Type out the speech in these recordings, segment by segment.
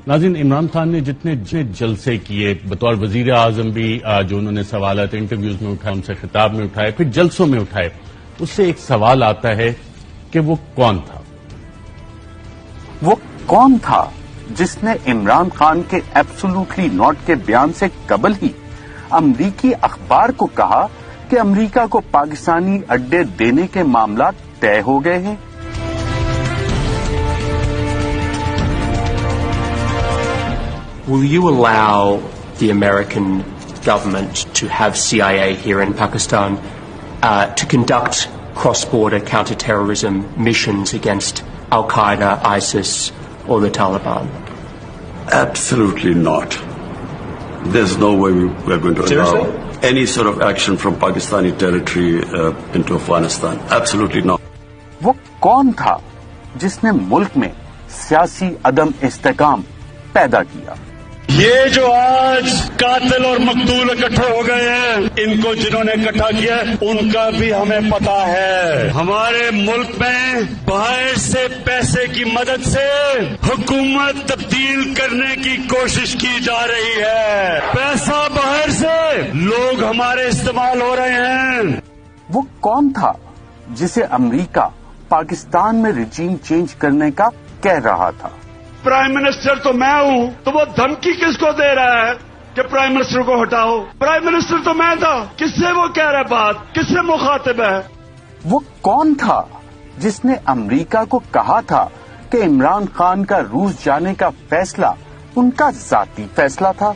ناظرین، عمران خان نے جتنے جلسے کیے بطور وزیر اعظم بھی، جو انہوں نے سوالات انٹرویوز میں اٹھائے، ان سے خطاب میں اٹھائے، پھر جلسوں میں اٹھائے، اس سے ایک سوال آتا ہے کہ وہ کون تھا؟ وہ کون تھا جس نے عمران خان کے ایبسولوٹلی ناٹ کے بیان سے قبل ہی امریکی اخبار کو کہا کہ امریکہ کو پاکستانی اڈے دینے کے معاملات طے ہو گئے ہیں؟ Will you allow the American government to have CIA here in Pakistan to conduct cross-border counter-terrorism missions against Al-Qaeda, ISIS, or the Taliban? Absolutely not. There's no way we're going to allow any sort of action from Pakistani territory into Afghanistan. Absolutely not. وہ کون تھا جس نے ملک میں سیاسی عدم استحکام پیدا کیا؟ یہ جو آج قاتل اور مقتول اکٹھے ہو گئے ہیں، ان کو جنہوں نے اکٹھا کیا ان کا بھی ہمیں پتا ہے۔ ہمارے ملک میں باہر سے پیسے کی مدد سے حکومت تبدیل کرنے کی کوشش کی جا رہی ہے۔ پیسہ باہر سے، لوگ ہمارے استعمال ہو رہے ہیں۔ وہ کون تھا جسے امریکہ پاکستان میں رجیم چینج کرنے کا کہہ رہا تھا؟ پرائم منسٹر تو میں ہوں، تو وہ دھمکی کس کو دے رہا ہے کہ پرائم منسٹر کو ہٹاؤ؟ پرائم منسٹر تو میں تھا، کس سے وہ کہہ رہا ہے بات، کس سے مخاطب ہے؟ وہ کون تھا جس نے امریکہ کو کہا تھا کہ عمران خان کا روس جانے کا فیصلہ ان کا ذاتی فیصلہ تھا؟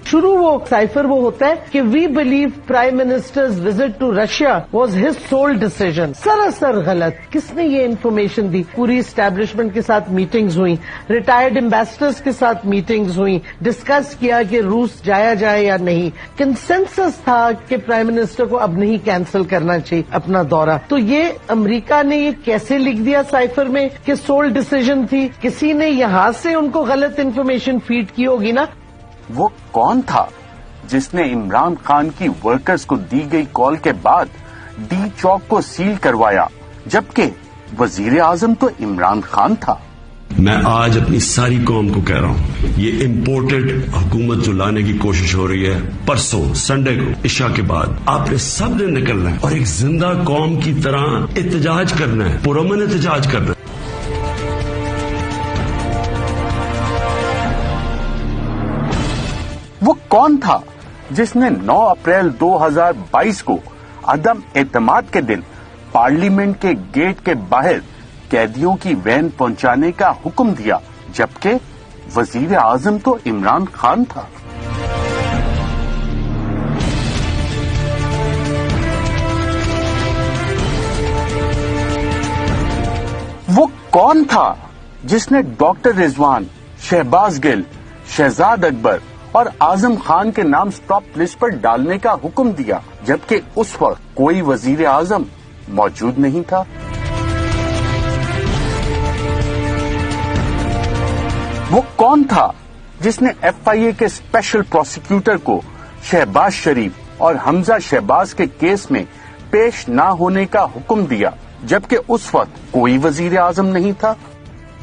شروع وہ سائفر وہ ہوتا ہے کہ we believe prime ministers visit to Russia was his sole decision. سراسر غلط۔ کس نے یہ انفارمیشن دی؟ پوری اسٹیبلشمنٹ کے ساتھ میٹنگز ہوئی، ریٹائرڈ امبیسڈرز کے ساتھ میٹنگز ہوئی، ڈسکس کیا کہ روس جایا جائے یا نہیں۔ کنسنسس تھا کہ پرائم منسٹر کو اب نہیں کینسل کرنا چاہیے اپنا دورہ۔ تو یہ امریکہ نے یہ کیسے لکھ دیا سائفر میں کہ سول ڈیسیژن تھی؟ کسی نے یہاں سے ان کو غلط انفارمیشن فیڈ کی ہوگی نا۔ وہ کون تھا جس نے عمران خان کی ورکرز کو دی گئی کال کے بعد ڈی چوک کو سیل کروایا، جبکہ وزیر اعظم تو عمران خان تھا؟ میں آج اپنی ساری قوم کو کہہ رہا ہوں، یہ امپورٹڈ حکومت جو لانے کی کوشش ہو رہی ہے، پرسوں سنڈے کو عشاء کے بعد آپ نے سب نے نکلنا ہے اور ایک زندہ قوم کی طرح احتجاج کرنا ہے، پرامن احتجاج کرنا ہے۔ وہ کون تھا جس نے 9 اپریل 2022 کو عدم اعتماد کے دن پارلیمنٹ کے گیٹ کے باہر قیدیوں کی وین پہنچانے کا حکم دیا، جبکہ وزیر اعظم تو عمران خان تھا؟ وہ کون تھا جس نے ڈاکٹر رضوان، شہباز گل، شہزاد اکبر اور اعظم خان کے نام سٹاپ لسٹ پر ڈالنے کا حکم دیا، جبکہ اس وقت کوئی وزیر اعظم موجود نہیں تھا؟ وہ کون تھا جس نے ایف آئی اے کے اسپیشل پروسیکیوٹر کو شہباز شریف اور حمزہ شہباز کے کیس میں پیش نہ ہونے کا حکم دیا، جبکہ اس وقت کوئی وزیر اعظم نہیں تھا؟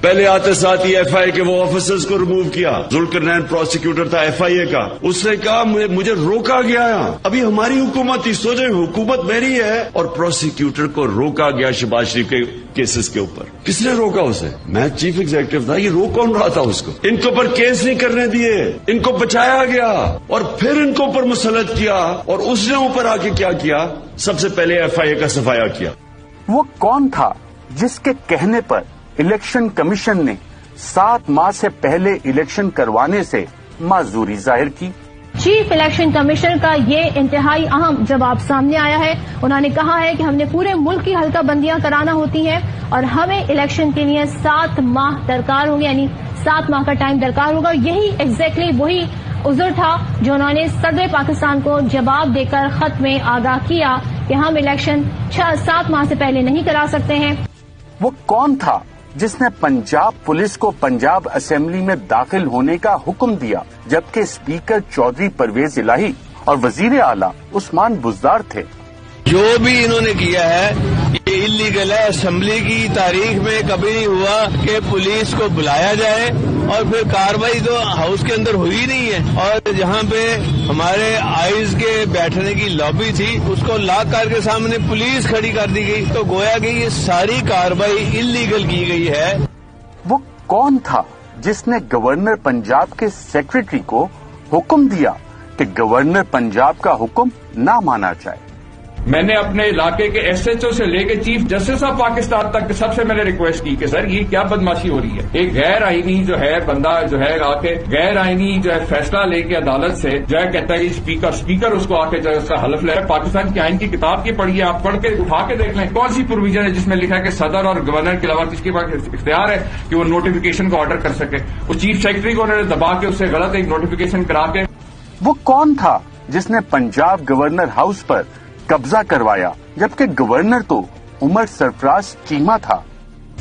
پہلے آتے ساتھ ہی ایف آئی اے کے وہ آفیسرز کو ریموو کیا۔ ذوالقرنین پروسیکیوٹر تھا ایف آئی اے کا، اس نے کہا مجھے روکا گیا ہے۔ ابھی ہماری حکومت تھی، سوچیں حکومت میری ہے اور پروسیکیوٹر کو روکا گیا شہباز شریف کے کیسز کے اوپر۔ کس نے روکا اسے؟ میں چیف ایگزیکٹو تھا، یہ روک کون رہا تھا اس کو؟ ان کے اوپر کیس نہیں کرنے دیے، ان کو بچایا گیا اور پھر ان کو اوپر مسلط کیا، اور اس نے اوپر آ کے کیا کیا؟ سب سے پہلے ایف آئی اے کا صفایا کیا۔ وہ کون تھا جس کے کہنے پر الیکشن کمیشن نے 7 ماہ سے پہلے الیکشن کروانے سے معذوری ظاہر کی؟ چیف الیکشن کمیشنر کا یہ انتہائی اہم جواب سامنے آیا ہے۔ انہوں نے کہا ہے کہ ہم نے پورے ملک کی حلقہ بندیاں کرانا ہوتی ہیں اور ہمیں الیکشن کے لیے 7 ماہ درکار ہوں گے، یعنی 7 ماہ کا ٹائم درکار ہوگا۔ یہی ایگزیکٹلی وہی عذر تھا جو انہوں نے صدر پاکستان کو جواب دے کر خط میں آگاہ کیا کہ ہم الیکشن 7 ماہ سے پہلے نہیں کرا سکتے ہیں۔ وہ کون تھا جس نے پنجاب پولیس کو پنجاب اسمبلی میں داخل ہونے کا حکم دیا، جبکہ اسپیکر چودھری پرویز الہی اور وزیر اعلیٰ عثمان بزدار تھے؟ جو بھی انہوں نے کیا ہے یہ انلیگل ہے. اسمبلی کی تاریخ میں کبھی نہیں ہوا کہ پولیس کو بلایا جائے اور پھر کاروائی تو ہاؤس کے اندر ہوئی نہیں ہے. اور جہاں پہ ہمارے آئیز کے بیٹھنے کی لابی تھی اس کو لاک کر کے سامنے پولیس کھڑی کر دی گئی. تو گویا کہ یہ ساری کاروائی انلیگل کی گئی ہے. وہ کون تھا جس نے گورنر پنجاب کے سیکرٹری کو حکم دیا کہ گورنر پنجاب کا حکم نہ مانا جائے؟ میں نے اپنے علاقے کے ایس ایچ او سے لے کے چیف جسٹس آف پاکستان تک سب سے میں نے ریکویسٹ کی کہ سر یہ کیا بدماشی ہو رہی ہے. ایک غیر آئینی جو ہے بندہ جو ہے آ کے غیر آئینی جو ہے فیصلہ لے کے عدالت سے جو ہے کہتا ہے اسپیکر اس کو آ کے جو ہے اس کا حلف لے رہا ہے. پاکستان کی آئین کی کتاب کی پڑھیے آپ, پڑھ کے اٹھا کے دیکھ لیں کون سی پروویژن ہے جس میں لکھا ہے کہ صدر اور گورنر کے علاوہ کس کے پاس اختیار ہے کہ وہ نوٹیفیکیشن کو آرڈر کر سکے. وہ چیف سیکرٹری کو انہوں نے دبا کے اس سے غلط ایک نوٹیفیکیشن کرا کے. وہ کون تھا جس نے پنجاب گورنر ہاؤس پر قبضہ کروایا جبکہ گورنر تو عمر سرفراز چیمہ تھا؟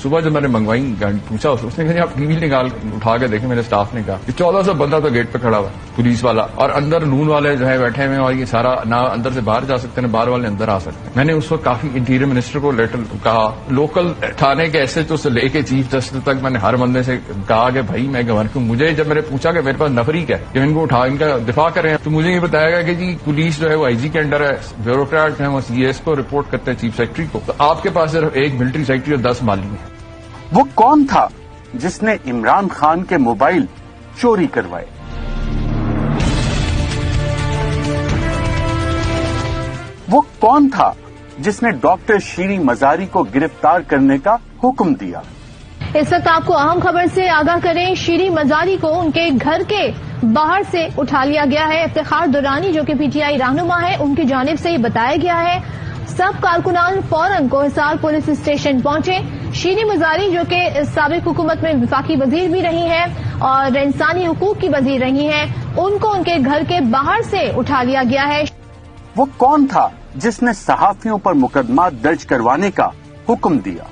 صبح جب میں نے منگوائی پوچھا اس نے کہا آپ ٹی وی نکال اٹھا کے دیکھیں. میرے اسٹاف نے کہا کہ 1400 بندہ تو گیٹ پہ کھڑا ہوا پولیس والا اور اندر نون والے جو ہے بیٹھے ہوئے اور یہ سارا نہ اندر سے باہر جا سکتے ہیں باہر والے اندر آ سکتے ہیں. میں نے اس وقت کافی انٹیریئر منسٹر کو لیٹر کہا, لوکل تھانے کے ایس ایچ او سے لے کے چیف جسٹس تک میں نے ہر بندے سے کہا کہ بھائی میں گورنر کو مجھے جب میں نے پوچھا کہ میرے پاس نفری ہے کہ ان کو اٹھا ان کا دفاع کریں تو مجھے یہ بتایا گیا کہ جی پولیس جو ہے وہ آئی جی کے انڈر ہے, بیوروکریٹ ہیں وہ سی ایس کو رپورٹ کرتے ہیں چیف سیکرٹری کو, تو آپ کے پاس صرف ایک ملٹری سیکرٹری اور 10 مالی ہیں. وہ کون تھا جس نے عمران خان کے موبائل چوری کروائے؟ وہ کون تھا جس نے ڈاکٹر شیریں مزاری کو گرفتار کرنے کا حکم دیا؟ اس وقت آپ کو اہم خبر سے آگاہ کریں. شیریں مزاری کو ان کے گھر کے باہر سے اٹھا لیا گیا ہے. افتخار درانی جو کہ پی ٹی آئی رہنما ہے ان کی جانب سے یہ بتایا گیا ہے. سب کارکنان فوراً کوہسار پولیس اسٹیشن پہنچے. شیریں مزاری جو کہ سابق حکومت میں وفاقی وزیر بھی رہی ہیں اور انسانی حقوق کی وزیر رہی ہیں, ان کو ان کے گھر کے باہر سے اٹھا لیا گیا ہے. وہ کون تھا جس نے صحافیوں پر مقدمات درج کروانے کا حکم دیا؟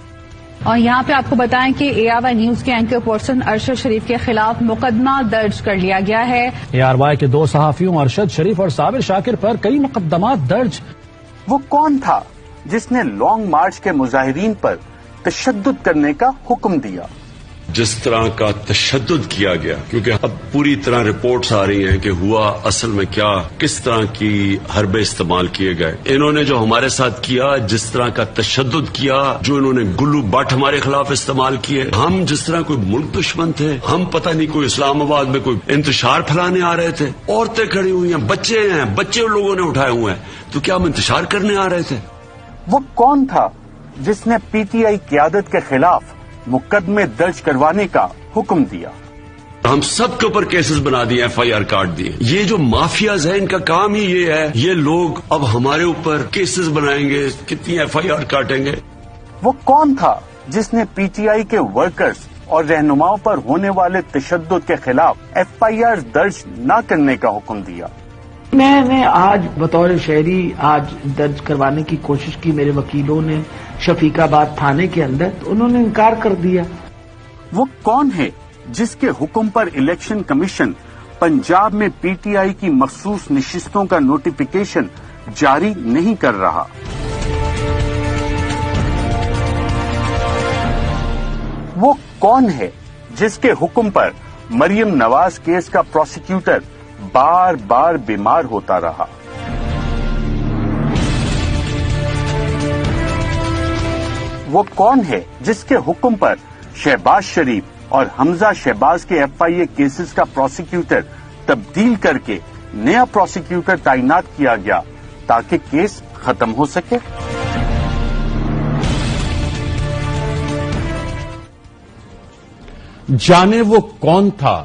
اور یہاں پہ آپ کو بتائیں کہ اے آر وائی نیوز کے اینکر پرسن ارشد شریف کے خلاف مقدمہ درج کر لیا گیا ہے. اے آر وائی کے 2 صحافیوں ارشد شریف اور صابر شاکر پر کئی مقدمات درج. وہ کون تھا جس نے لانگ مارچ کے مظاہرین پر تشدد کرنے کا حکم دیا؟ جس طرح کا تشدد کیا گیا, کیونکہ اب پوری طرح رپورٹس آ رہی ہیں کہ ہوا اصل میں کیا, کس طرح کی حربے استعمال کیے گئے. انہوں نے جو ہمارے ساتھ کیا, جس طرح کا تشدد کیا, جو انہوں نے گلو بٹ ہمارے خلاف استعمال کیے, ہم جس طرح کوئی ملک دشمن تھے, ہم پتہ نہیں کوئی اسلام آباد میں کوئی انتشار پھیلانے آ رہے تھے. عورتیں کھڑی ہوئی ہیں, بچے ہیں, بچے لوگوں نے اٹھائے ہوئے ہیں, تو کیا ہم انتشار کرنے آ رہے تھے؟ وہ کون تھا جس نے پی ٹی آئی قیادت کے خلاف مقدمے درج کروانے کا حکم دیا؟ ہم سب کے اوپر کیسز بنا دیے, ایف آئی آر کاٹ دیے. یہ جو مافیاز ہیں ان کا کام ہی یہ ہے, یہ لوگ اب ہمارے اوپر کیسز بنائیں گے, کتنی ایف آئی آر کاٹیں گے. وہ کون تھا جس نے پی ٹی آئی کے ورکرز اور رہنماؤں پر ہونے والے تشدد کے خلاف ایف آئی آر درج نہ کرنے کا حکم دیا؟ میں نے آج بطور شہری آج درج کروانے کی کوشش کی, میرے وکیلوں نے شفیق آباد تھانے کے اندر, تو انہوں نے انکار کر دیا. وہ کون ہے جس کے حکم پر الیکشن کمیشن پنجاب میں پی ٹی آئی کی مخصوص نشستوں کا نوٹیفیکیشن جاری نہیں کر رہا؟ وہ کون ہے جس کے حکم پر مریم نواز کیس کا پروسیکیوٹر بار بار بیمار ہوتا رہا؟ وہ کون ہے جس کے حکم پر شہباز شریف اور حمزہ شہباز کے ایف آئی اے کیسز کا پروسیکیوٹر تبدیل کر کے نیا پروسیکیوٹر تعینات کیا گیا تاکہ کیس ختم ہو سکے؟ جانے وہ کون تھا